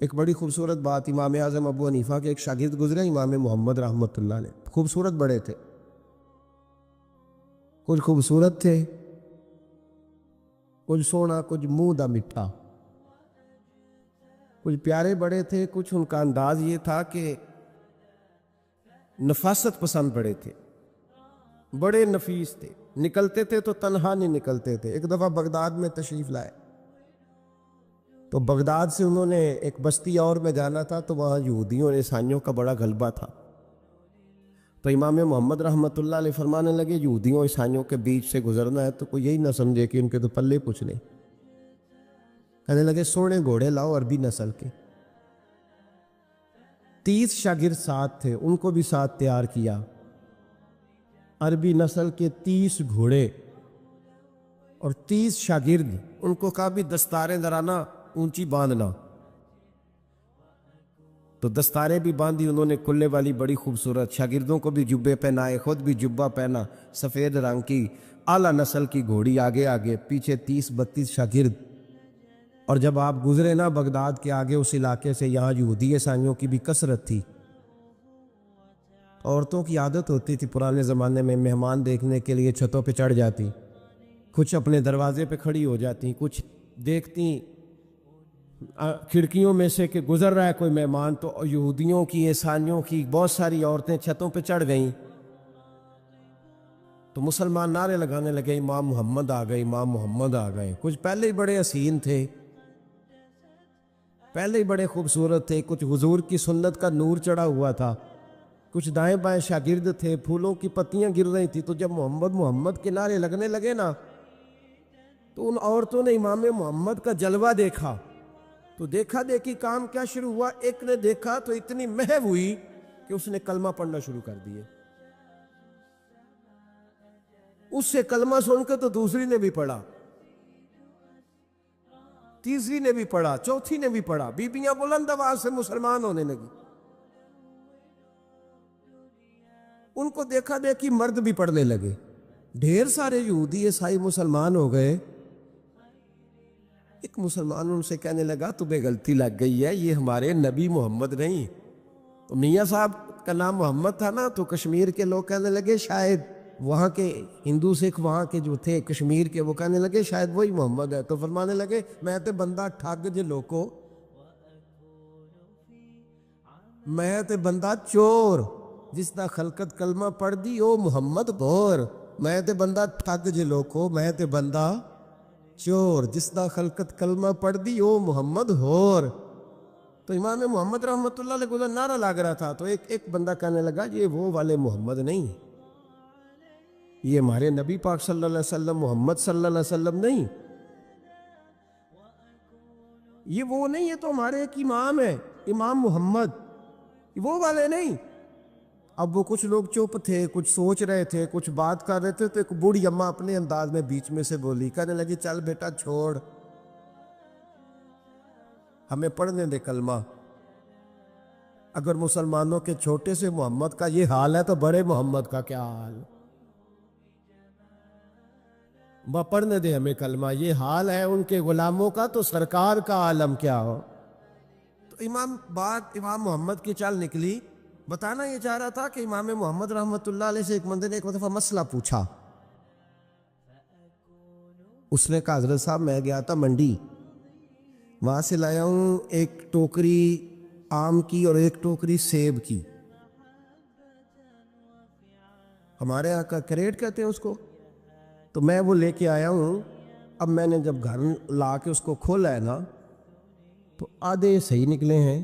ایک بڑی خوبصورت بات، امام اعظم ابو حنیفہ کے ایک شاگرد گزرے امام محمد رحمۃ اللہ علیہ، خوبصورت بڑے تھے، کچھ خوبصورت تھے، کچھ سونا، کچھ منہ دا مٹھا، کچھ پیارے بڑے تھے، کچھ ان کا انداز یہ تھا کہ نفاست پسند بڑے تھے، بڑے نفیس تھے، نکلتے تھے تو تنہا نہیں نکلتے تھے۔ ایک دفعہ بغداد میں تشریف لائے تو بغداد سے انہوں نے ایک بستی اور میں جانا تھا، تو وہاں یہودیوں اور عیسائیوں کا بڑا غلبہ تھا، تو امام محمد رحمۃ اللہ علیہ فرمانے لگے یہودیوں اور عیسائیوں کے بیچ سے گزرنا ہے تو کوئی یہی نہ سمجھے کہ ان کے تو پلے پوچھ لیں۔ کہنے لگے سونے گھوڑے لاؤ عربی نسل کے۔ 30 شاگرد ساتھ تھے، ان کو بھی ساتھ تیار کیا، عربی نسل کے 30 گھوڑے اور 30 شاگرد، ان کو کہا بھی دستاریں درانا اونچی باندھنا، تو دستاریں بھی باندھی انہوں نے کلے والی بڑی خوبصورت، شاگردوں کو بھی جبے پہنائے، خود بھی جبہ پہنا، سفید رنگ کی اعلیٰ نسل کی گھوڑی، آگے آگے پیچھے 30-32 شاگرد۔ اور جب آپ گزرے نا بغداد کے آگے اس علاقے سے، یہاں یہودی عیسائیوں کی بھی کثرت تھی، عورتوں کی عادت ہوتی تھی پرانے زمانے میں مہمان دیکھنے کے لیے چھتوں پہ چڑھ جاتی، کچھ اپنے دروازے پہ کھڑی ہو جاتی، کچھ دیکھتی کھڑکیوں میں سے کہ گزر رہا ہے کوئی مہمان، تو یہودیوں کی عیسائیوں کی بہت ساری عورتیں چھتوں پہ چڑھ گئیں، تو مسلمان نعرے لگانے لگے امام محمد آ گئے، امام محمد آ گئے۔ کچھ پہلے ہی بڑے حسین تھے، پہلے ہی بڑے خوبصورت تھے، کچھ حضور کی سنت کا نور چڑھا ہوا تھا، کچھ دائیں بائیں شاگرد تھے، پھولوں کی پتیاں گر رہی تھی، تو جب محمد محمد کے نعرے لگنے لگے نا تو ان عورتوں نے امام محمد کا جلوہ دیکھا، تو دیکھا دیکھی کام کیا شروع ہوا، ایک نے دیکھا تو اتنی محو ہوئی کہ اس نے کلمہ پڑھنا شروع کر دیے، اس سے کلمہ سن کے تو دوسری نے بھی پڑھا، تیسری نے بھی پڑھا، چوتھی نے بھی پڑھا، بیبیاں بلند آواز سے مسلمان ہونے لگی، ان کو دیکھا دیکھی مرد بھی پڑھنے لگے، ڈھیر سارے یہودی عیسائی مسلمان ہو گئے۔ ایک مسلمان ان سے کہنے لگا تمہیں غلطی لگ گئی ہے، یہ ہمارے نبی محمد نہیں۔ تو میاں صاحب کا نام محمد تھا نا، تو کشمیر کے لوگ کہنے لگے شاید وہاں کے ہندو سکھ وہاں کے جو تھے کشمیر کے، وہ کہنے لگے شاید وہی محمد ہے، تو فرمانے لگے میں تے بندہ ٹھگ جے لوکو، میں تے بندہ چور، جس دا خلقت کلمہ پڑھ دی او محمد بور، میں تے بندہ ٹھگ جے لوکو، میں تے بندہ چور، جس دا خلقت کلمہ پڑھ دی او محمد ہور۔ تو امام محمد رحمۃ اللہ علیہ کو نعرہ لگ رہا تھا، تو ایک بندہ کہنے لگا یہ وہ والے محمد نہیں، یہ ہمارے نبی پاک صلی اللہ علیہ وسلم محمد صلی اللہ علیہ وسلم نہیں، یہ وہ نہیں، یہ تو ہمارے ایک امام ہے امام محمد، وہ والے نہیں۔ اب وہ کچھ لوگ چپ تھے، کچھ سوچ رہے تھے، کچھ بات کر رہے تھے، تو ایک بوڑھی اماں اپنے انداز میں بیچ میں سے بولی، کہنے لگی چل بیٹا چھوڑ، ہمیں پڑھنے دے کلمہ، اگر مسلمانوں کے چھوٹے سے محمد کا یہ حال ہے تو بڑے محمد کا کیا حال، پڑھنے دے ہمیں کلمہ، یہ حال ہے ان کے غلاموں کا تو سرکار کا عالم کیا ہو۔ تو امام محمد کی چال نکلی، بتانا یہ چاہ رہا تھا کہ امام محمد رحمۃ اللہ علیہ سے ایک بندے نے ایک دفعہ مسئلہ پوچھا، اس نے کہا حضرت صاحب میں گیا تھا منڈی، وہاں سے لایا ہوں ایک ٹوکری آم کی اور ایک ٹوکری سیب کی، ہمارے یہاں کا کریٹ کہتے ہیں اس کو، تو میں وہ لے کے آیا ہوں۔ اب میں نے جب گھر لا کے اس کو کھولا ہے نا تو آدھے صحیح نکلے ہیں،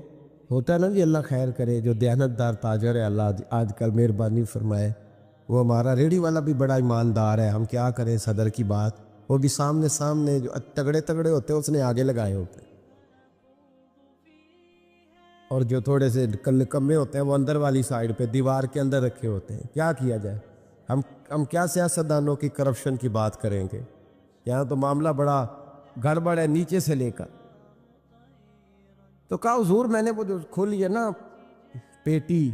ہوتا ہے نا جی اللہ خیر کرے، جو دیانت دار تاجر ہے اللہ آج کل مہربانی فرمائے، وہ ہمارا ریڑھی والا بھی بڑا ایماندار ہے، ہم کیا کریں صدر کی بات، وہ بھی سامنے جو تگڑے تگڑے ہوتے ہیں اس نے آگے لگائے ہوتے ہیں، اور جو تھوڑے سے کمے ہوتے ہیں وہ اندر والی سائیڈ پہ دیوار کے اندر رکھے ہوتے ہیں۔ کیا کیا جائے، ہم کیا سیاستدانوں کی کرپشن کی بات کریں گے، یہاں تو معاملہ بڑا گڑبڑ ہے نیچے سے لے کر۔ تو کہا حضور میں نے وہ جو کھولی ہے نا پیٹی،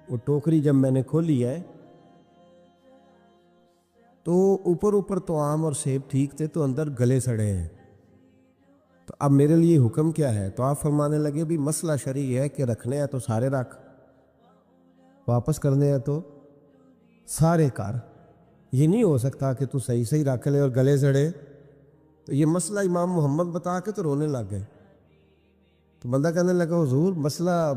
وہ ٹوکری جب میں نے کھولی ہے تو اوپر تو آم اور سیب ٹھیک تھے، تو اندر گلے سڑے ہیں، تو اب میرے لیے حکم کیا ہے؟ تو آپ فرمانے لگے بھی مسئلہ شرعی ہے کہ رکھنے ہیں تو سارے رکھ، واپس کرنے ہیں تو سارے کر، یہ نہیں ہو سکتا کہ تو صحیح صحیح رکھ لے اور گلے سڑے۔ تو یہ مسئلہ امام محمد بتا کے تو رونے لگ گئے۔ تو بندہ کہنے لگا حضور مسئلہ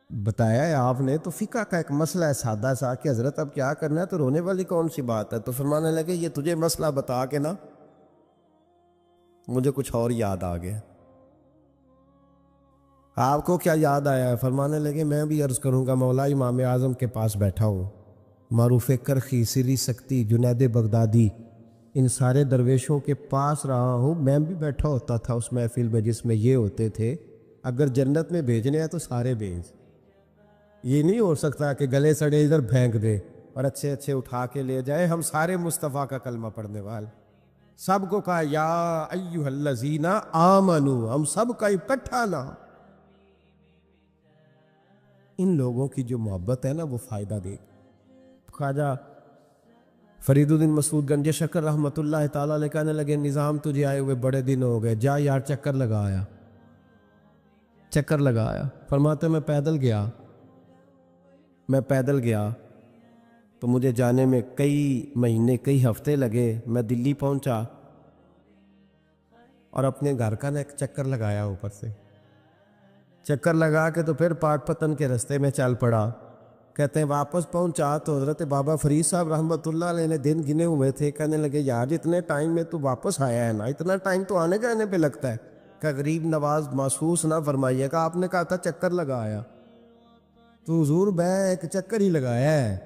بتایا ہے آپ نے، تو فقہ کا ایک مسئلہ ہے سادہ سا کہ حضرت اب کیا کرنا ہے، تو رونے والی کون سی بات ہے؟ تو فرمانے لگے یہ تجھے مسئلہ بتا کے نا مجھے کچھ اور یاد آ گیا۔ آپ کو کیا یاد آیا ہے؟ فرمانے لگے میں بھی عرض کروں گا، مولا امام اعظم کے پاس بیٹھا ہوں، معروف کرخی، سری سکتی، جنید بغدادی، ان سارے درویشوں کے پاس رہا ہوں، میں بھی بیٹھا ہوتا تھا اس محفل میں جس میں یہ ہوتے تھے، اگر جنت میں بھیجنے ہیں تو سارے بھیج، یہ نہیں ہو سکتا کہ گلے سڑے ادھر پھینک دے اور اچھے اچھے اٹھا کے لے جائے۔ ہم سارے مصطفیٰ کا کلمہ پڑھنے والے، سب کو کہا یا ایھا الذین آمنو، ہم سب کا اکٹھا نام۔ ان لوگوں کی جو محبت ہے نا وہ فائدہ دے گی۔ خواجہ فرید الدین مسعود گنج شکر رحمۃ اللہ تعالیٰ علیہ کہنے لگے نظام تجھے آئے ہوئے بڑے دن ہو گئے، جا یار چکر لگایا، چکر لگایا۔ فرماتے میں پیدل گیا تو مجھے جانے میں کئی مہینے کئی ہفتے لگے۔ میں دلی پہنچا اور اپنے گھر کا نا ایک چکر لگایا، اوپر سے چکر لگا کے تو پھر پاک پتن کے رستے میں چل پڑا۔ کہتے ہیں واپس پہنچا تو حضرت بابا فرید صاحب رحمۃ اللہ علیہ نے دن گنے ہوئے تھے، کہنے لگے یار اتنے ٹائم میں تو واپس آیا ہے نا، اتنا ٹائم تو آنے جانے پہ لگتا ہے، کہ غریب نواز محسوس نہ فرمائیے گا، آپ نے کہا تھا چکر لگایا، تو حضور میں ایک چکر ہی لگایا ہے،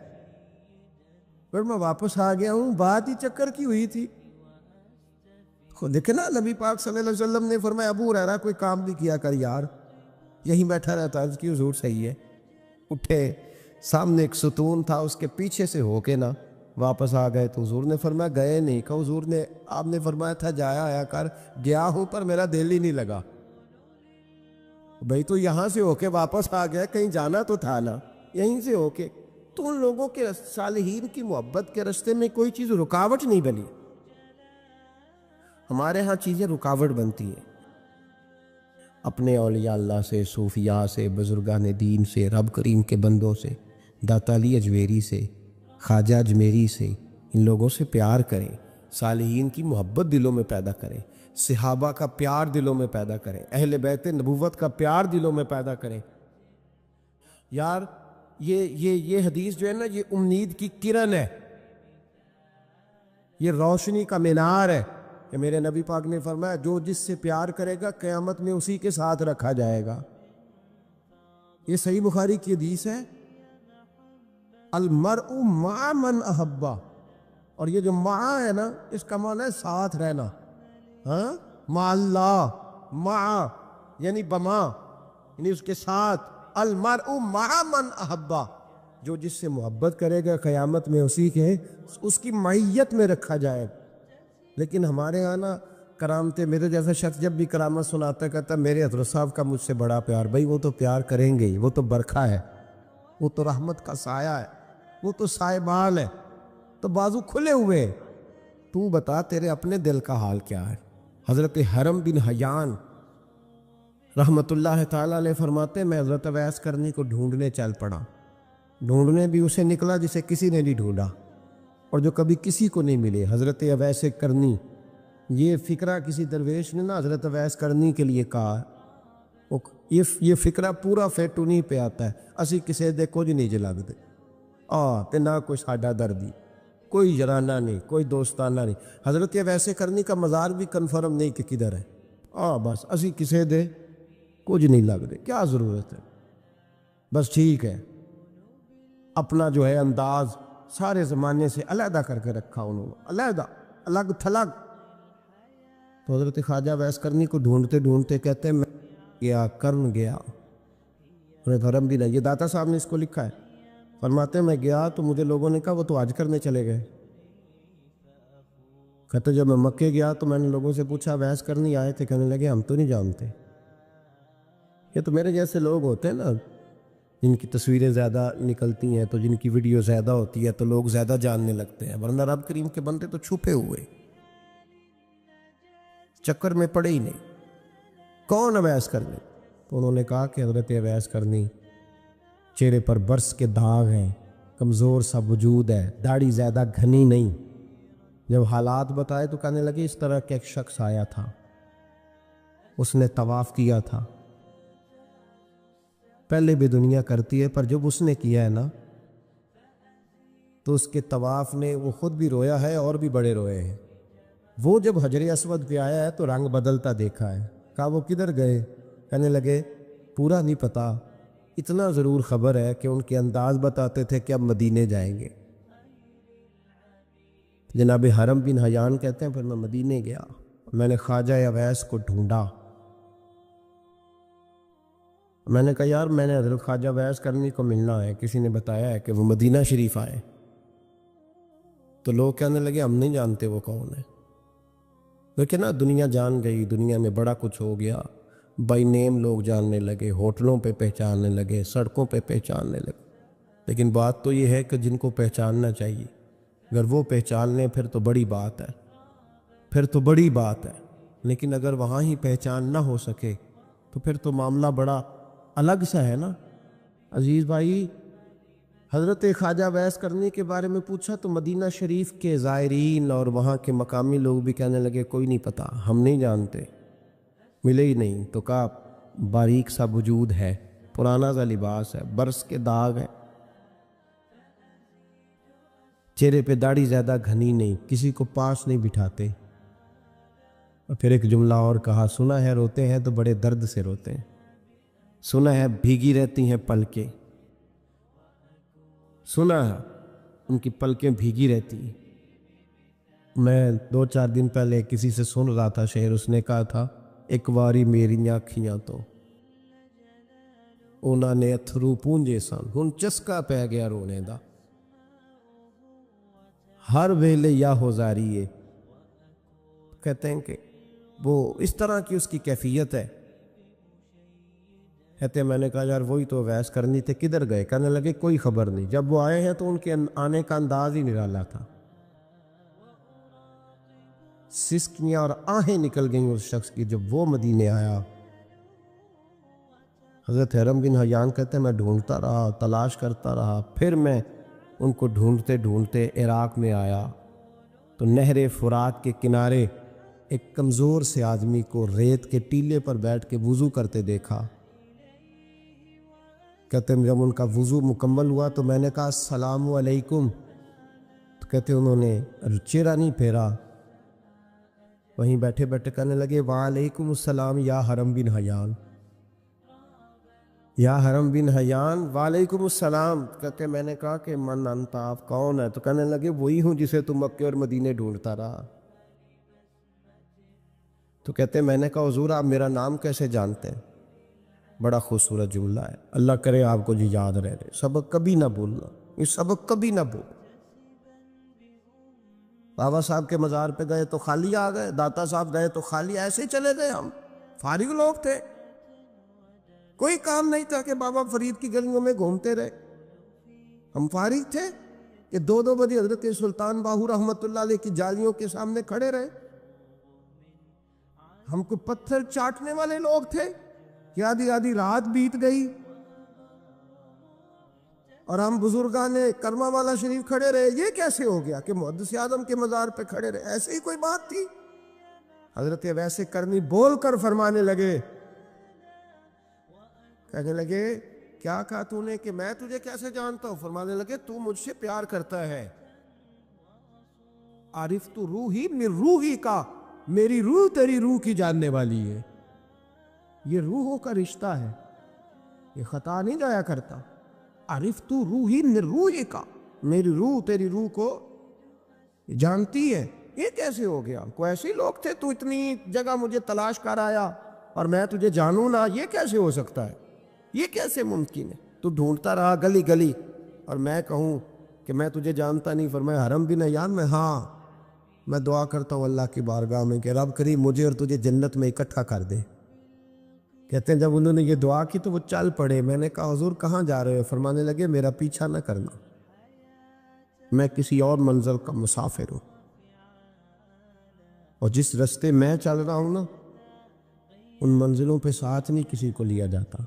پھر میں واپس آ گیا ہوں، بات ہی چکر کی ہوئی تھی۔ خود دیکھیں نا نبی پاک صلی اللہ علیہ وسلم نے فرمایا ابو ہریرہ کوئی کام بھی کیا کر یار، یہیں بیٹھا رہتا، عرض کی حضور صحیح ہے۔ اٹھے، سامنے ایک ستون تھا، اس کے پیچھے سے ہو کے نا واپس آ گئے، تو حضور نے فرمایا گئے نہیں، کہ حضور نے آپ نے فرمایا تھا جایا آیا کر، گیا ہوں پر میرا دل ہی نہیں لگا۔ بھئی تو یہاں سے ہو کے واپس آ گیا، کہیں جانا تو تھا نا، یہیں سے ہو کے۔ تو ان لوگوں کے صالحین کی محبت کے راستے میں کوئی چیز رکاوٹ نہیں بنی۔ ہمارے ہاں چیزیں رکاوٹ بنتی ہیں، اپنے اولیاء اللہ سے، صوفیاء سے، بزرگان دین سے، رب کریم کے بندوں سے، داتا علی اجویری سے، خواجہ اجمیری سے، ان لوگوں سے پیار کریں، صالحین کی محبت دلوں میں پیدا کریں، صحابہ کا پیار دلوں میں پیدا کریں، اہل بیت نبوت کا پیار دلوں میں پیدا کریں۔ یار یہ حدیث جو ہے نا، یہ امید کی کرن ہے، یہ روشنی کا مینار ہے کہ میرے نبی پاک نے فرمایا جو جس سے پیار کرے گا قیامت میں اسی کے ساتھ رکھا جائے گا۔ یہ صحیح بخاری کی حدیث ہے، المرء مع من احبہ، اور یہ جو مع ہے نا اس کا معنی ہے ساتھ رہنا، ہاں، مع اللہ، مع یعنی بما، یعنی اس کے ساتھ، المرء مع من احبہ، جو جس سے محبت کرے گا قیامت میں اسی کے اس کی معیت میں رکھا جائے۔ لیکن ہمارے ہاں نا کرامتیں، میرے جیسا شخص جب بھی کرامت سناتا کہتا میرے حضرت صاحب کا مجھ سے بڑا پیار، بھائی وہ تو پیار کریں گے ہی، وہ تو برکھا ہے، وہ تو رحمت کا سایہ ہے، وہ تو سائبان ہے، تو بازو کھلے ہوئے۔ تو بتا تیرے اپنے دل کا حال کیا ہے؟ حضرت حرم بن حیان رحمت اللہ تعالیٰ علیہ فرماتے میں حضرت اویس کرنی کو ڈھونڈنے چل پڑا، ڈھونڈنے بھی اسے نکلا جسے کسی نے نہیں ڈھونڈا اور جو کبھی کسی کو نہیں ملے، حضرت اویس کرنی۔ یہ فقرہ کسی درویش نے نا حضرت اویس کرنی کے لیے کہا، یہ فقرہ پورا فٹ انہیں پہ آتا ہے، اسی کسے دے کچھ نہیں جلگ دے، تے نہ کوئی ساڈا دردی، کوئی جرانہ نہیں، کوئی دوستانہ نہیں۔ حضرت اویس کرنی کا مزار بھی کنفرم نہیں کہ کدھر ہے، بس اسی کسے دے کچھ نہیں لگ دے، کیا ضرورت ہے، بس ٹھیک ہے، اپنا جو ہے انداز سارے زمانے سے علیحدہ کر کے رکھا انہوں نے، علیحدہ، الگ تھلگ۔ تو حضرت خواجہ اویس کرنی کو ڈھونڈتے ڈھونڈتے کہتے ہیں میں گیا، کرن گیا، انہیں دھرم بھی نہیں، یہ داتا صاحب نے اس کو لکھا ہے، فرماتے ہیں میں گیا تو مجھے لوگوں نے کہا وہ تو حج کرنے چلے گئے۔ کہتے جب میں مکے گیا تو میں نے لوگوں سے پوچھا اویس کرنی آئے تھے؟ کہنے لگے ہم تو نہیں جانتے۔ یہ تو میرے جیسے لوگ ہوتے ہیں نا جن کی تصویریں زیادہ نکلتی ہیں، تو جن کی ویڈیو زیادہ ہوتی ہے تو لوگ زیادہ جاننے لگتے ہیں، ورنہ رب کریم کے بندے تو چھپے ہوئے۔ چکر میں پڑے ہی نہیں، کون اویس کرنی؟ تو انہوں نے کہا کہ حضرت اویس کرنی چہرے پر برس کے داغ ہیں، کمزور سا وجود ہے، داڑھی زیادہ گھنی نہیں۔ جب حالات بتائے تو کہنے لگے اس طرح کا ایک شخص آیا تھا، اس نے طواف کیا تھا، پہلے بھی دنیا کرتی ہے پر جب اس نے کیا ہے نا تو اس کے طواف نے وہ خود بھی رویا ہے اور بھی بڑے روئے ہیں۔ وہ جب حجر اسود پہ آیا ہے تو رنگ بدلتا دیکھا ہے۔ کہا وہ کدھر گئے؟ کہنے لگے پورا نہیں پتا، اتنا ضرور خبر ہے کہ ان کے انداز بتاتے تھے کہ اب مدینے جائیں گے۔ جناب حرم بن حیان کہتے ہیں پھر میں مدینے گیا، میں نے خواجہ اویس کو ڈھونڈا۔ میں نے کہا یار میں نے حضرت خواجہ اویس کرنی کو ملنا ہے، کسی نے بتایا ہے کہ وہ مدینہ شریف آئے۔ تو لوگ کہنے لگے ہم نہیں جانتے وہ کون ہے، لیکن نا دنیا جان گئی، دنیا میں بڑا کچھ ہو گیا، بائی نیم لوگ جاننے لگے، ہوٹلوں پہ پہچاننے لگے، سڑکوں پہ پہچاننے لگے۔ لیکن بات تو یہ ہے کہ جن کو پہچاننا چاہیے اگر وہ پہچان لیں پھر تو بڑی بات ہے، پھر تو بڑی بات ہے۔ لیکن اگر وہاں ہی پہچان نہ ہو سکے تو پھر تو معاملہ بڑا الگ سا ہے نا۔ عزیز بھائی، حضرت خواجہ اویس کرنی کے بارے میں پوچھا تو مدینہ شریف کے زائرین اور وہاں کے مقامی لوگ بھی کہنے لگے کوئی نہیں پتا، ہم نہیں جانتے، ملے ہی نہیں۔ تو کہا باریک سا وجود ہے، پرانا سا لباس ہے، برس کے داغ ہے، چہرے پہ داڑھی زیادہ گھنی نہیں، کسی کو پاس نہیں بٹھاتے۔ اور پھر ایک جملہ اور کہا، سنا ہے روتے ہیں تو بڑے درد سے روتے ہیں، سنا ہے بھیگی رہتی ہیں پلکیں، سنا ہے ان کی پلکیں بھیگی رہتی ہیں۔ میں 2-4 دن پہلے کسی سے سن رہا تھا شعر، اس نے کہا تھا ایک واری میریاں کھیاں تو انہوں نے اتھرو پونجے سن، ہن چسکا پہ گیا رونے دا، ہر ویلے یا ہوزاریے۔ کہتے ہیں کہ وہ اس طرح کی اس کی کیفیت ہے۔ کہتے ہیں میں نے کہا یار وہی تو اویس کرنی تھے، کدھر گئے؟ کہنے لگے کوئی خبر نہیں، جب وہ آئے ہیں تو ان کے آنے کا انداز ہی نرالا تھا، سسکیاں اور آہیں نکل گئیں اس شخص کی جب وہ مدینے آیا۔ حضرت حرم بن حیان کہتے ہیں میں ڈھونڈتا رہا، تلاش کرتا رہا، پھر میں ان کو ڈھونڈتے ڈھونڈتے عراق میں آیا تو نہر فرات کے کنارے ایک کمزور سے آدمی کو ریت کے ٹیلے پر بیٹھ کے وضو کرتے دیکھا۔ کہتے ہیں جب ان کا وضو مکمل ہوا تو میں نے کہا السلام علیکم، تو کہتے انہوں نے چہرہ نہیں پھیرا، وہیں بیٹھے بیٹھے کہنے لگے وعلیکم السلام یا حرم بن حیان، یا حرم بن حیان وعلیکم السلام۔ کہتے میں نے کہا کہ من انت، آپ کون ہے؟ تو کہنے لگے وہی ہوں جسے تم مکے اور مدینے ڈھونڈتا رہا۔ تو کہتے میں نے کہا حضور آپ میرا نام کیسے جانتے ہیں؟ بڑا خوبصورت جملہ ہے، اللہ کرے آپ کو جی یاد رہے، سبق کبھی نہ بھولنا، یہ سبق کبھی نہ بھول۔ بابا صاحب کے مزار پہ گئے تو خالی آ گئے، داتا صاحب گئے تو خالی، ایسے ہی چلے گئے، ہم فارغ لوگ تھے، کوئی کام نہیں تھا کہ بابا فرید کی گلیوں میں گھومتے رہے، ہم فارغ تھے کہ 2 بجے حضرت سلطان باہو رحمت اللہ علیہ کی جالیوں کے سامنے کھڑے رہے۔ ہم کو پتھر چاٹنے والے لوگ تھے کہ آدھی آدھی رات بیت گئی اور ہم بزرگان کرما والا شریف کھڑے رہے۔ یہ کیسے ہو گیا کہ محدث اعظم کے مزار پہ کھڑے رہے؟ ایسے ہی کوئی بات تھی؟ حضرت ویسے کرنی بول کر فرمانے لگے، کہنے لگے کیا کہا تو نے کہ میں تجھے کیسے جانتا ہوں؟ فرمانے لگے تو مجھ سے پیار کرتا ہے، عارف تو روحی من روحی کا، میری روح تیری روح کی جاننے والی ہے، یہ روحوں کا رشتہ ہے، یہ خطا نہیں جایا کرتا۔ عارف تو روحی من روحی کا، میری روح تیری روح کو جانتی ہے۔ یہ کیسے ہو گیا؟ کوئی ایسے لوگ تھے تو اتنی جگہ مجھے تلاش کر آیا اور میں تجھے جانوں نہ؟ یہ کیسے ہو سکتا ہے؟ یہ کیسے ممکن ہے؟ تو ڈھونڈتا رہا گلی گلی اور میں کہوں کہ میں تجھے جانتا نہیں؟ فرمایا حرم بن حیان میں، ہاں میں دعا کرتا ہوں اللہ کی بارگاہ میں کہ رب کریم مجھے اور تجھے جنت میں اکٹھا کر دے۔ کہتے ہیں جب انہوں نے یہ دعا کی تو وہ چل پڑے۔ میں نے کہا حضور کہاں جا رہے ہو؟ فرمانے لگے میرا پیچھا نہ کرنا، میں کسی اور منزل کا مسافر ہوں۔ اور جس رستے میں چل رہا ہوں نا، ان منزلوں پہ ساتھ نہیں کسی کو لیا جاتا.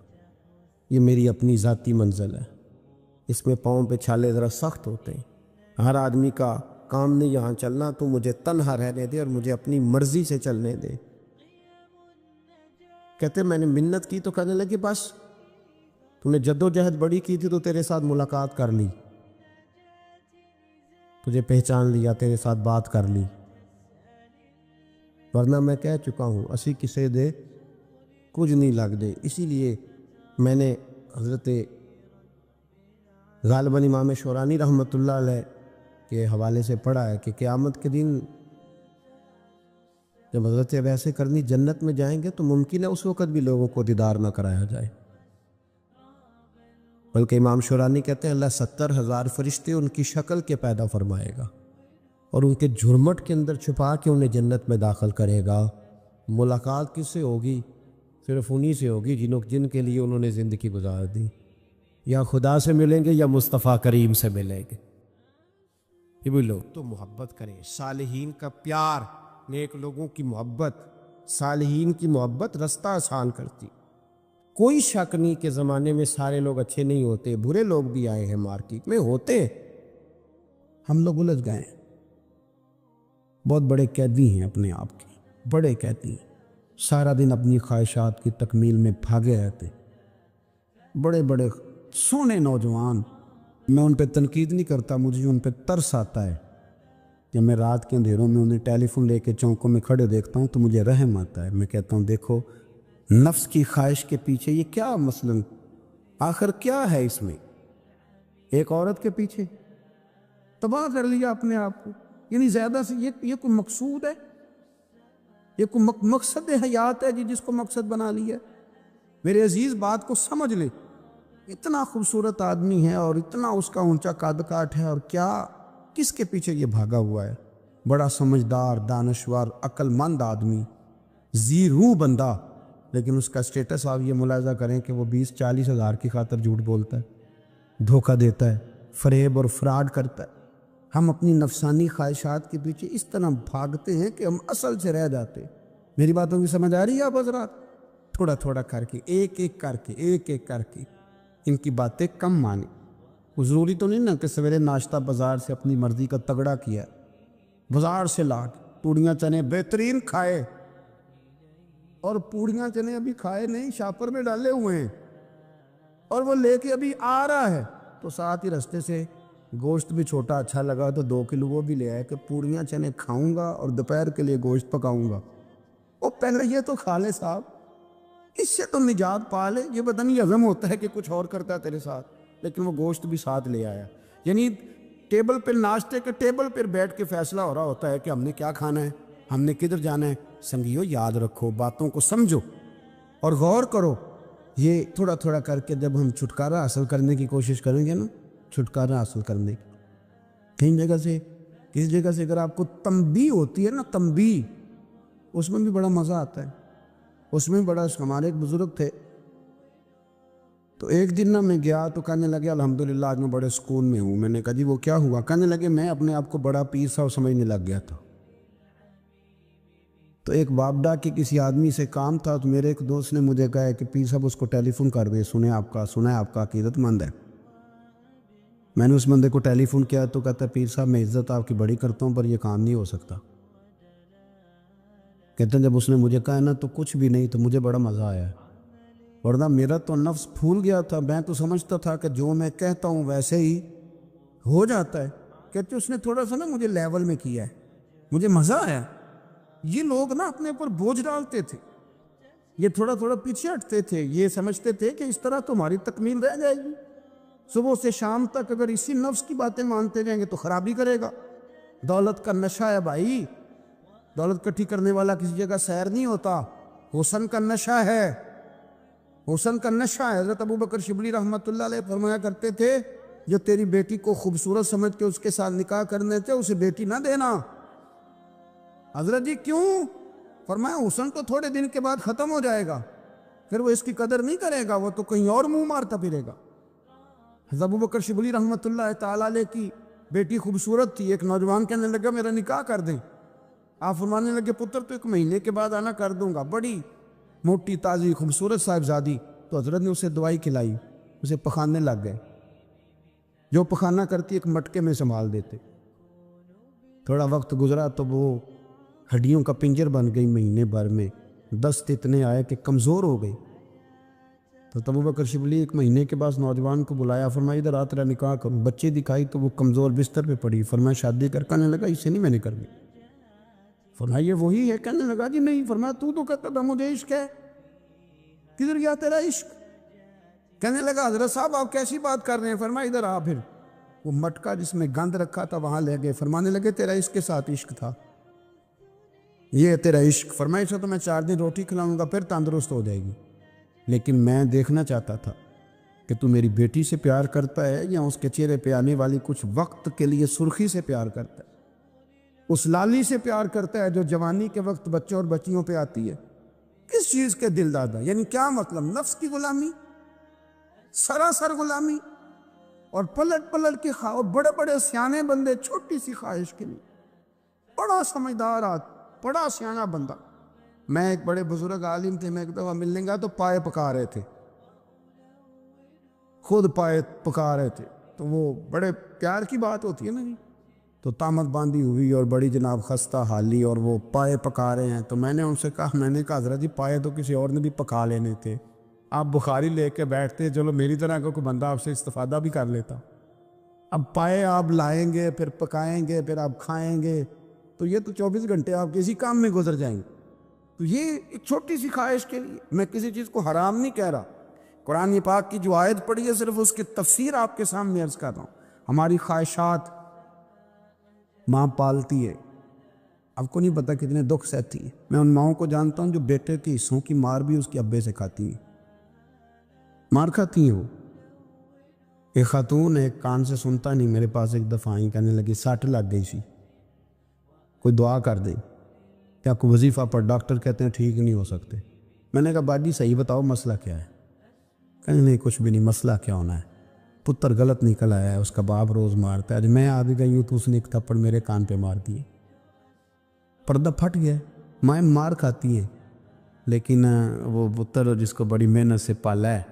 یہ میری اپنی ذاتی منزل ہے. اس میں پاؤں پہ چھالے ذرا سخت ہوتے ہیں. ہر آدمی کا کام نہیں یہاں چلنا، تو مجھے تنہا رہنے دے اور مجھے اپنی مرضی سے چلنے دے. کہتے میں نے منت کی تو کہنے لگے بس تو نے جد و جہد بڑی کی تھی تو تیرے ساتھ ملاقات کر لی، تجھے پہچان لیا، تیرے ساتھ بات کر لی، ورنہ میں کہہ چکا ہوں اسی کسے دے کچھ نہیں لگ دے. اسی لیے میں نے حضرت غالباً امام شورانی رحمۃ اللہ علیہ کے حوالے سے پڑھا ہے کہ قیامت کے دن جب حضرت ویسے کرنی جنت میں جائیں گے تو ممکن ہے اس وقت بھی لوگوں کو دیدار نہ کرایا جائے، بلکہ امام شورانی کہتے ہیں اللہ 70,000 فرشتے ان کی شکل کے پیدا فرمائے گا اور ان کے جھرمٹ کے اندر چھپا کے انہیں جنت میں داخل کرے گا. ملاقات کس سے ہوگی؟ صرف انہی سے ہوگی جن کے لیے انہوں نے زندگی گزار دی. یا خدا سے ملیں گے یا مصطفیٰ کریم سے ملیں گے. یہ بھی لوگ تو محبت کریں، صالحین کا پیار، نیک لوگوں کی محبت، صالحین کی محبت رستہ آسان کرتی. کوئی شک نہیں کہ زمانے میں سارے لوگ اچھے نہیں ہوتے، برے لوگ بھی آئے ہیں مارکیٹ میں، ہوتے ہیں. ہم لوگ الجھ گئے ہیں، بہت بڑے قیدی ہیں اپنے آپ کے، بڑے قیدی ہیں. سارا دن اپنی خواہشات کی تکمیل میں بھاگے رہتے. بڑے بڑے سونے نوجوان، میں ان پہ تنقید نہیں کرتا، مجھے ان پہ ترس آتا ہے. جب میں رات کے اندھیروں میں انہیں ٹیلی فون لے کے چوکوں میں کھڑے دیکھتا ہوں تو مجھے رحم آتا ہے. میں کہتا ہوں دیکھو نفس کی خواہش کے پیچھے یہ کیا مثلاً آخر کیا ہے اس میں؟ ایک عورت کے پیچھے تباہ کر لیا اپنے آپ کو. یعنی زیادہ سے یہ کوئی مقصود ہے؟ یہ کوئی مقصد حیات ہے جس کو مقصد بنا لیا؟ میرے عزیز بات کو سمجھ لے. اتنا خوبصورت آدمی ہے اور اتنا اس کا اونچا قد کاٹ ہے، اور کیا کس کے پیچھے یہ بھاگا ہوا ہے؟ بڑا سمجھدار، دانشور، عقل مند آدمی، ذی روح بندہ، لیکن اس کا سٹیٹس آپ یہ ملاحظہ کریں کہ وہ 20-40 ہزار کی خاطر جھوٹ بولتا ہے، دھوکہ دیتا ہے، فریب اور فراڈ کرتا ہے. ہم اپنی نفسانی خواہشات کے پیچھے اس طرح بھاگتے ہیں کہ ہم اصل سے رہ جاتے ہیں. میری باتوں کی سمجھ آ رہی ہے آپ حضرات؟ تھوڑا تھوڑا کر کے، ایک ایک کر کے ان کی باتیں کم مانی. ضروری تو نہیں نا کہ سویرے ناشتہ بازار سے اپنی مرضی کا تگڑا کیا، بازار سے لا کے پوڑیاں چنے بہترین کھائے، اور پوڑیاں چنے ابھی کھائے نہیں، شاپر میں ڈالے ہوئے ہیں، اور وہ لے کے ابھی آ رہا ہے تو ساتھ ہی رستے سے گوشت بھی چھوٹا اچھا لگا تو 2 کلو وہ بھی لے آئے کہ پوڑیاں چنے کھاؤں گا اور دوپہر کے لیے گوشت پکاؤں گا. وہ پہلے یہ تو کھا لے صاحب، اس سے تو نجات پا لے. یہ پتہ نہیں ہضم ہوتا ہے کہ کچھ اور کرتا ہے تیرے ساتھ، لیکن وہ گوشت بھی ساتھ لے آیا. یعنی ٹیبل پہ، ناشتے کے ٹیبل پر بیٹھ کے فیصلہ ہو رہا ہوتا ہے کہ ہم نے کیا کھانا ہے، ہم نے کدھر جانا ہے. سنگیو یاد رکھو، باتوں کو سمجھو اور غور کرو. یہ تھوڑا تھوڑا کر کے جب ہم چھٹکارا حاصل کرنے کی کوشش کریں گے نا، چھٹکارا حاصل کرنے کی کہیں جگہ سے، کس جگہ سے اگر آپ کو تنبیہ ہوتی ہے نا، تنبیہ، اس میں بھی بڑا مزہ آتا ہے. اس میں بڑا، ہمارے ایک بزرگ تھے تو ایک دن نا میں گیا تو کہنے لگے الحمدللہ آج میں بڑے سکون میں ہوں. میں نے کہا جی وہ کیا ہوا؟ کہنے لگے میں اپنے آپ کو بڑا پیر صاحب سمجھنے لگ گیا تھا. تو ایک بابڈا کے کسی آدمی سے کام تھا تو میرے ایک دوست نے مجھے کہا کہ پیر صاحب اس کو ٹیلی فون کر دے، سنا ہے آپ کا عقیدت مند ہے. میں نے اس بندے کو ٹیلی فون کیا تو کہتا ہے پیر صاحب میں عزت آپ کی بڑی کرتا ہوں پر یہ کام نہیں ہو سکتا. کہتے ہیں جب اس نے مجھے کہا نا تو کچھ بھی نہیں، تو مجھے بڑا مزہ آیا، ورنہ میرا تو نفس پھول گیا تھا. میں تو سمجھتا تھا کہ جو میں کہتا ہوں ویسے ہی ہو جاتا ہے. کہتے اس نے تھوڑا سا نا مجھے لیول میں کیا ہے، مجھے مزہ آیا. یہ لوگ نا اپنے اوپر بوجھ ڈالتے تھے، یہ تھوڑا تھوڑا پیچھے ہٹتے تھے، یہ سمجھتے تھے کہ اس طرح تمہاری تکمیل رہ جائے گی. صبح سے شام تک اگر اسی نفس کی باتیں مانتے جائیں گے تو خرابی کرے گا. دولت کا نشہ ہے بھائی، دولت کٹھی کرنے والا کسی جگہ سیر نہیں ہوتا. حسن کا نشہ ہے، حسن کا نشہ ہے. حضرت ابو بکر شبلی رحمۃ اللہ علیہ فرمایا کرتے تھے جو تیری بیٹی کو خوبصورت سمجھ کے اس کے ساتھ نکاح کرنے تھے اسے بیٹی نہ دینا. حضرت جی کیوں؟ فرمایا حسن تو تھوڑے دن کے بعد ختم ہو جائے گا، پھر وہ اس کی قدر نہیں کرے گا، وہ تو کہیں اور منہ مارتا پھرے گا. حضرت ابو بکر شبلی رحمۃ اللہ تعالیٰ علیہ کی بیٹی خوبصورت تھی. ایک نوجوان کہنے لگا میرا نکاح کر دیں. آپ فرمانے لگے پتر تو 1 مہینے کے بعد آنا کر دوں گا، بڑی موٹی تازی خوبصورت صاحبزادی۔ تو حضرت نے اسے دوائی کھلائی، اسے پخانے لگ گئے، جو پخانہ کرتی ایک مٹکے میں سنبھال دیتے۔ تھوڑا وقت گزرا تو وہ ہڈیوں کا پنجر بن گئی، مہینے بھر میں دست اتنے آئے کہ کمزور ہو گئی۔ تو ابو بکر شبلی 1 مہینے کے بعد نوجوان کو بلایا، فرمایا ادھر آ تیرا نکاح کروں۔ بچے دکھائی تو وہ کمزور بستر پہ پڑی، فرمایا شادی کرنے لگا اسے نہیں میں نے کرنی۔ فرمایا یہ وہی ہے؟ کہنے لگا جی نہیں۔ فرمایا تو کہتا تھا مجھے عشق ہے، کدھر گیا تیرا عشق؟ کہنے لگا حضرت صاحب آپ کیسی بات کر رہے ہیں؟ فرمایا ادھر آ۔ پھر وہ مٹکا جس میں گند رکھا تھا وہاں لے گئے، فرمانے لگے تیرا اس کے ساتھ عشق تھا، یہ ہے تیرا عشق۔ فرمایا اسے تو میں 4 دن روٹی کھلاؤں گا پھر تندرست ہو جائے گی، لیکن میں دیکھنا چاہتا تھا کہ تو میری بیٹی سے پیار کرتا ہے یا اس کے چہرے پہ آنے والی کچھ وقت کے لیے سرخی سے پیار کرتا ہے، اس لالی سے پیار کرتا ہے جو جوانی کے وقت بچوں اور بچیوں پہ آتی ہے۔ کس چیز کے دل دادا؟ یعنی کیا مطلب؟ نفس کی غلامی، سراسر غلامی، اور پلٹ پلٹ کے اور بڑے بڑے سیانے بندے چھوٹی سی خواہش کے لیے، بڑا سمجھدار بڑا سیانہ بندہ۔ میں ایک بڑے بزرگ عالم تھے، میں ایک دفعہ ملنے گا تو پائے پکا رہے تھے، خود پائے پکا رہے تھے، تو وہ بڑے پیار کی بات ہوتی ہے نا جی، تو تامت باندھی ہوئی اور بڑی جناب خستہ حالی، اور وہ پائے پکا رہے ہیں۔ تو میں نے ان سے کہا، میں نے کہا حضرت جی پائے تو کسی اور نے بھی پکا لینے تھے، آپ بخاری لے کے بیٹھتے، چلو میری طرح کا کوئی بندہ آپ سے استفادہ بھی کر لیتا۔ اب پائے آپ لائیں گے، پھر پکائیں گے، پھر آپ کھائیں گے، تو یہ تو 24 گھنٹے آپ کسی کام میں گزر جائیں گے۔ تو یہ ایک چھوٹی سی خواہش کے لیے، میں کسی چیز کو حرام نہیں کہہ رہا، قرآن پاک کی جو آیت پڑھی ہے صرف اس کی تفسیر آپ کے سامنے عرض کر رہا ہوں۔ ہماری خواہشات ماں پالتی ہے، آپ کو نہیں پتہ کتنے دکھ سہتی ہے۔ میں ان ماؤں کو جانتا ہوں جو بیٹے کے حصوں کی مار بھی اس کے ابے سے کھاتی ہیں، مار کھاتی ہیں وہ۔ ایک خاتون ایک کان سے سنتا نہیں، میرے پاس ایک دفعہ آئیں، کہنے لگی 60 لگ گئی سی، کوئی دعا کر دے، کیا کوئی وظیفہ پڑھ، ڈاکٹر کہتے ہیں ٹھیک نہیں ہو سکتے۔ میں نے کہا باجی صحیح بتاؤ مسئلہ کیا ہے؟ کہنے نہیں کچھ بھی نہیں، مسئلہ کیا ہونا ہے، پتر غلط نکل آیا ہے، اس کا باپ روز مارتا ہے، آج میں آ بھی گئی ہوں تو اس نے ایک تھپڑ میرے کان پہ مار دیے، پردہ پھٹ گیا۔ مائیں مار کھاتی ہیں، لیکن وہ پتر جس کو بڑی محنت سے پالا ہے،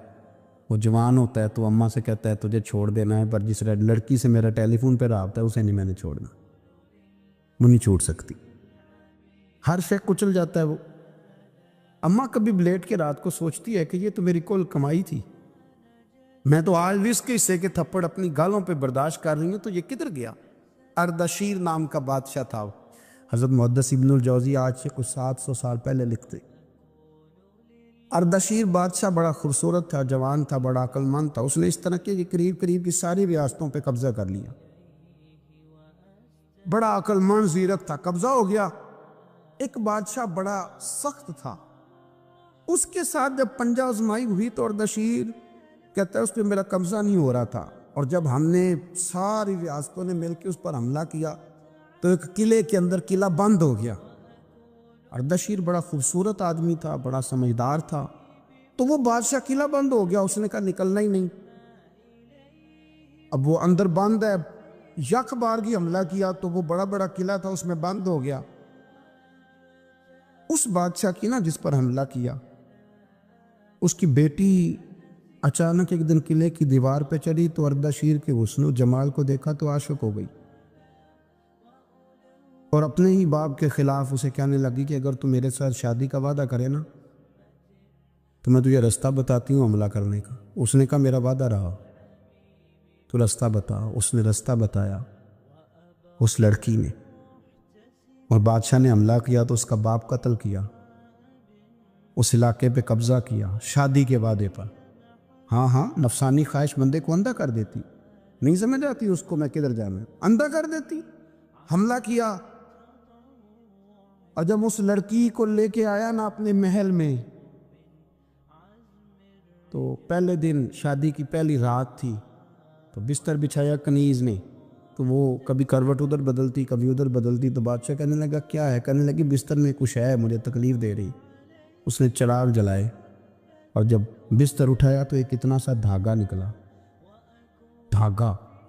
وہ جوان ہوتا ہے تو اماں سے کہتا ہے تجھے چھوڑ دینا ہے، پر جس لڑکی سے میرا ٹیلی فون پہ رابطہ ہے اسے نہیں میں نے چھوڑنا، وہ نہیں چھوڑ سکتی، ہر شے کچل جاتا ہے وہ۔ اماں کبھی لیٹ کے رات کو سوچتی ہے کہ یہ تو میری کل کمائی تھی، میں تو آج اس کے حصے کے تھپڑ اپنی گالوں پہ برداشت کر رہی ہوں، تو یہ کدھر گیا؟ اردشیر نام کا بادشاہ تھا، حضرت محدث ابن الجوزی آج سے کچھ 700 سال پہلے لکھتے۔ اردشیر بادشاہ بڑا خوبصورت تھا، جوان تھا، بڑا عقل مند تھا، اس نے اس طرح کہ قریب قریب کی ساری ریاستوں پہ قبضہ کر لیا، بڑا عقل مند زیرک تھا، قبضہ ہو گیا۔ ایک بادشاہ بڑا سخت تھا، اس کے ساتھ جب پنجہ آزمائی ہوئی تو اردشیر کہتا ہے اس پہ میرا قبضہ نہیں ہو رہا تھا، اور جب ہم نے ساری ریاستوں نے مل کے اس پر حملہ کیا تو ایک قلعے کے اندر قلعہ بند ہو گیا۔ اردشیر بڑا خوبصورت آدمی تھا، بڑا سمجھدار تھا، تو وہ بادشاہ قلعہ بند ہو گیا، اس نے کہا نکلنا ہی نہیں، اب وہ اندر بند ہے، یک بارگی حملہ کیا تو وہ بڑا بڑا قلعہ تھا اس میں بند ہو گیا۔ اس بادشاہ کی نا جس پر حملہ کیا، اس کی بیٹی اچانک ایک دن قلعے کی دیوار پہ چڑھی تو اردشیر کے حسن و جمال کو دیکھا تو عاشق ہو گئی، اور اپنے ہی باپ کے خلاف اسے کہنے لگی کہ اگر تو میرے ساتھ شادی کا وعدہ کرے نا تو میں تجھے رستہ بتاتی ہوں حملہ کرنے کا۔ اس نے کہا میرا وعدہ رہا، تو رستہ بتا۔ اس نے رستہ بتایا اس لڑکی نے، اور بادشاہ نے حملہ کیا تو اس کا باپ قتل کیا، اس علاقے پہ قبضہ کیا شادی کے وعدے پر۔ ہاں ہاں، نفسانی خواہش بندے کو اندھا کر دیتی، نہیں سمجھ آتی اس کو میں کدھر جانا ہے، اندھا کر دیتی۔ حملہ کیا، اور جب اس لڑکی کو لے کے آیا نا اپنے محل میں، تو پہلے دن شادی کی پہلی رات تھی، تو بستر بچھایا کنیز نے، تو وہ کبھی کروٹ ادھر بدلتی کبھی ادھر بدلتی، تو بادشاہ کہنے لگا کیا ہے؟ کہنے لگی بستر میں کچھ ہے، مجھے تکلیف دے رہی۔ اس نے چراغ جلائے اور جب بستر اٹھایا تو ایک اتنا سا دھاگا نکلا،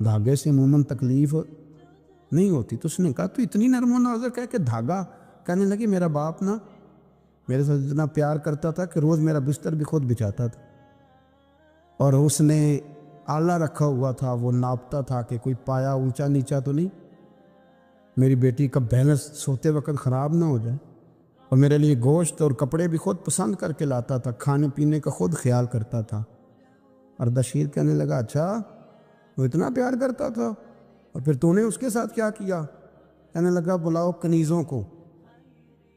دھاگے سے عموماً تکلیف نہیں ہوتی، تو اس نے کہا تو اتنی نرم و نازک ہے کہ دھاگا کہنے لگی میرا باپ نا میرے ساتھ اتنا پیار کرتا تھا کہ روز میرا بستر بھی خود بچھاتا تھا، اور اس نے آلہ رکھا ہوا تھا، وہ ناپتا تھا کہ کوئی پایا اونچا نیچا تو نہیں، میری بیٹی کا بیلنس سوتے وقت خراب نہ ہو جائے، اور میرے لیے گوشت اور کپڑے بھی خود پسند کر کے لاتا تھا، کھانے پینے کا خود خیال کرتا تھا۔ اردشیر کہنے لگا اچھا وہ اتنا پیار کرتا تھا، اور پھر تو نے اس کے ساتھ کیا کیا؟ کہنے لگا بلاؤ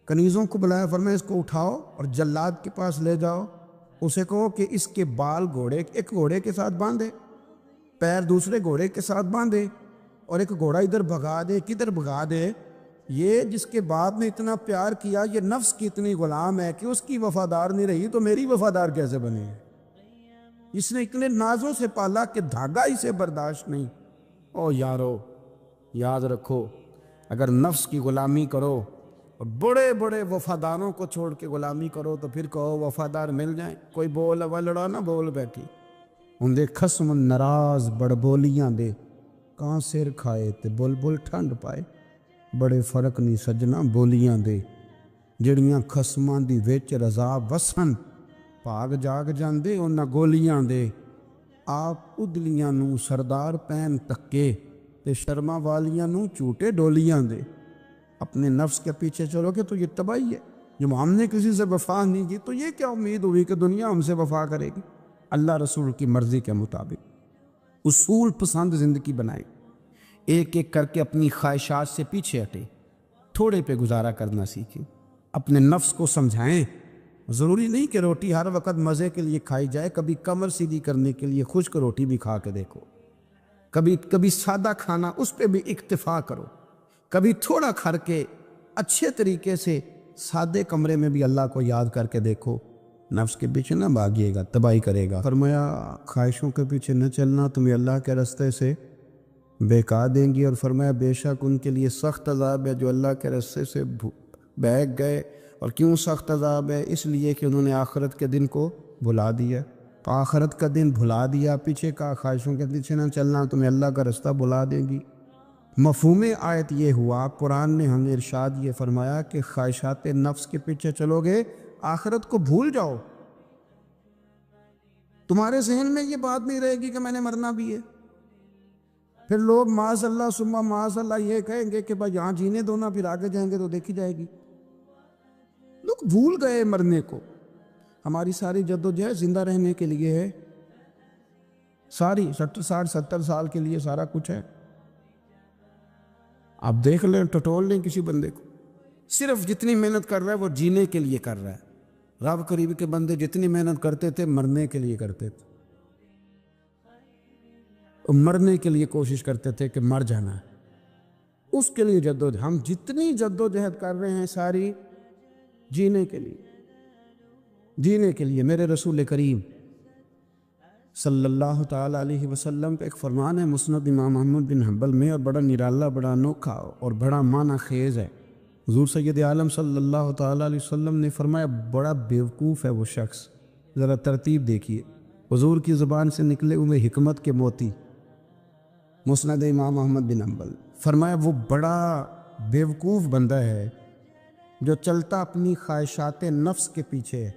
کنیزوں کو بلایا، فرمایا اس کو اٹھاؤ اور جلاد کے پاس لے جاؤ، اسے کہو کہ اس کے بال ایک گھوڑے کے ساتھ باندھے، پیر دوسرے گھوڑے کے ساتھ باندھے، اور ایک گھوڑا ادھر بھگا دے، کدھر بھگا دے، یہ جس کے باپ نے اتنا پیار کیا، یہ نفس کی اتنی غلام ہے کہ اس کی وفادار نہیں رہی تو میری وفادار کیسے بنے گی؟ اس نے اتنے نازوں سے پالا کہ دھاگا اسے برداشت نہیں۔ او یارو یاد رکھو، اگر نفس کی غلامی کرو اور بڑے بڑے وفاداروں کو چھوڑ کے غلامی کرو تو پھر کہو وفادار مل جائیں، کوئی بول لڑا نہ بول بیٹھی، ان دے خصم ناراض بڑبولیاں دے، کہاں سر کھائے تے بلبل ٹھنڈ پائے، بڑے فرق نہیں سجنا بولیاں دے، جڑیاں خصماں دی وچ رضا وسن، پاگ جاگ جاندے انہاں گولیاں دے، آپ ادلیاں نو سردار پین تکے تے شرما والیاں نو چوٹے ڈولیاں دے۔ اپنے نفس کے پیچھے چلو گے تو یہ تباہی ہے۔ جب ہم نے کسی سے وفا نہیں کی تو یہ کیا امید ہوئی کہ دنیا ہم سے وفا کرے گی؟ اللہ رسول کی مرضی کے مطابق اصول پسند زندگی بنائیں، ایک ایک کر کے اپنی خواہشات سے پیچھے ہٹیں، تھوڑے پہ گزارا کرنا سیکھیں، اپنے نفس کو سمجھائیں۔ ضروری نہیں کہ روٹی ہر وقت مزے کے لیے کھائی جائے، کبھی کمر سیدھی کرنے کے لیے خشک روٹی بھی کھا کے دیکھو، کبھی سادہ کھانا اس پہ بھی اکتفا کرو، کبھی تھوڑا کھر کے اچھے طریقے سے سادے کمرے میں بھی اللہ کو یاد کر کے دیکھو۔ نفس کے پیچھے نہ بھاگیے گا، تباہی کرے گا۔ فرمایا خواہشوں کے پیچھے نہ چلنا، تمہیں اللہ کے راستے سے بہکا دیں گی، اور فرمایا بے شک ان کے لیے سخت عذاب ہے جو اللہ کے راستے سے بہک گئے۔ اور کیوں سخت عذاب ہے؟ اس لیے کہ انہوں نے آخرت کے دن کو بھلا دیا، آخرت کا دن بھلا دیا، پیچھے کا خواہشوں کے پیچھے نہ چلنا، تمہیں اللہ کا راستہ بھلا دیں گی۔ مفہوم آیت یہ ہوا، قرآن نے ہمیں ارشاد یہ فرمایا کہ خواہشات نفس کے پیچھے چلو گے آخرت کو بھول جاؤ، تمہارے ذہن میں یہ بات نہیں رہے گی کہ میں نے مرنا بھی ہے۔ پھر لوگ معاذ اللہ ثم معاذ اللہ یہ کہیں گے کہ بھائی یہاں جینے دو نا، پھر آگے جائیں گے تو دیکھی جائے گی۔ لوگ بھول گئے مرنے کو۔ ہماری ساری جدوجہد زندہ رہنے کے لیے ہے، ساری 60-70 سال کے لیے سارا کچھ ہے۔ آپ دیکھ لیں، ٹٹول لیں کسی بندے کو، صرف جتنی محنت کر رہا ہے وہ جینے کے لیے کر رہا ہے۔ رب قریب کے بندے جتنی محنت کرتے تھے مرنے کے لیے کرتے تھے، مرنے کے لیے کوشش کرتے تھے کہ مر جانا ہے، اس کے لیے جدوجہد۔ ہم جتنی جدوجہد کر رہے ہیں ساری جینے کے لیے، جینے کے لیے۔ میرے رسول کریم صلی اللہ تعالیٰ علیہ وسلم کا ایک فرمان ہے مسند امام احمد بن حنبل میں، اور بڑا نرالا، بڑا انوکھا اور بڑا معنی خیز ہے۔ حضور سید عالم صلی اللہ تعالیٰ علیہ وسلم نے فرمایا بڑا بیوقوف ہے وہ شخص، ذرا ترتیب دیکھیے، حضور کی زبان سے نکلے ہوئے حکمت کے موتی، مسند امام احمد بن حنبل۔ فرمایا وہ بڑا بیوقوف بندہ ہے جو چلتا اپنی خواہشات نفس کے پیچھے ہے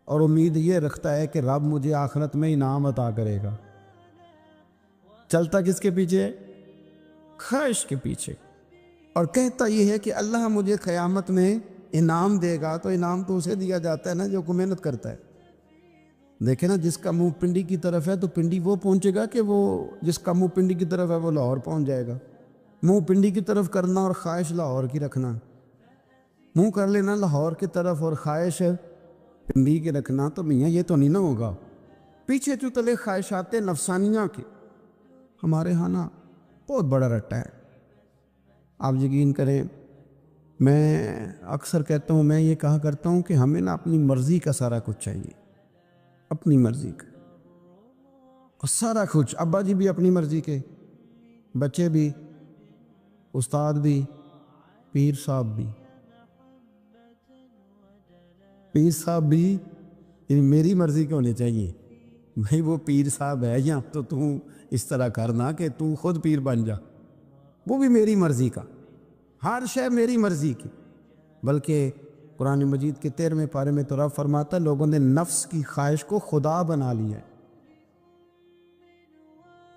اور امید یہ رکھتا ہے کہ رب مجھے آخرت میں انعام عطا کرے گا۔ چلتا کس کے پیچھے ہے؟ خواہش کے پیچھے، اور کہتا یہ ہے کہ اللہ مجھے قیامت میں انعام دے گا، تو انعام تو اسے دیا جاتا ہے نا جو محنت کرتا ہے۔ دیکھیں نا، جس کا منہ پنڈی کی طرف ہے تو پنڈی وہ پہنچے گا کہ وہ جس کا منہ پنڈی کی طرف ہے وہ لاہور پہنچ جائے گا۔ منہ پنڈی کی طرف کرنا اور خواہش لاہور کی رکھنا، منہ کر لینا لاہور کی طرف اور خواہش پنڈی کے رکھنا، تو میاں یہ تو نہیں نہ ہوگا۔ پیچھے جو تلے خواہشات نفسانیہ کے ہمارے ہاں نا بہت بڑا رٹا ہے۔ آپ یقین کریں، میں اکثر کہتا ہوں، میں یہ کہا کرتا ہوں کہ ہمیں نا اپنی مرضی کا سارا کچھ چاہیے، اپنی مرضی کا، اور سارا کچھ۔ ابا جی بھی اپنی مرضی کے، بچے بھی، استاد بھی، پیر صاحب بھی، پیر صاحب بھی یعنی میری مرضی کے ہونے چاہیے۔ بھائی وہ پیر صاحب ہے یا تو اس طرح کرنا کہ تو خود پیر بن جا، وہ بھی میری مرضی کا، ہر شے میری مرضی کی۔ بلکہ قرآن مجید کے 13ویں پارے میں تو رب فرماتا ہے لوگوں نے نفس کی خواہش کو خدا بنا لیا ہے،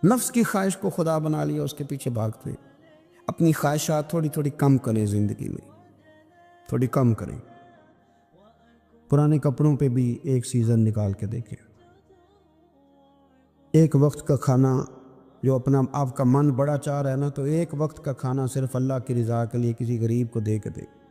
نفس کی خواہش کو خدا بنا لیا، اس کے پیچھے بھاگتے ہیں۔ اپنی خواہشات تھوڑی تھوڑی کم کریں، زندگی میں تھوڑی کم کریں۔ پرانے کپڑوں پہ بھی ایک سیزن نکال کے دیکھیں۔ ایک وقت کا کھانا جو اپنا آپ کا من بڑا چاہ رہا ہے نا، تو ایک وقت کا کھانا صرف اللہ کی رضا کے لیے کسی غریب کو دے کے دے۔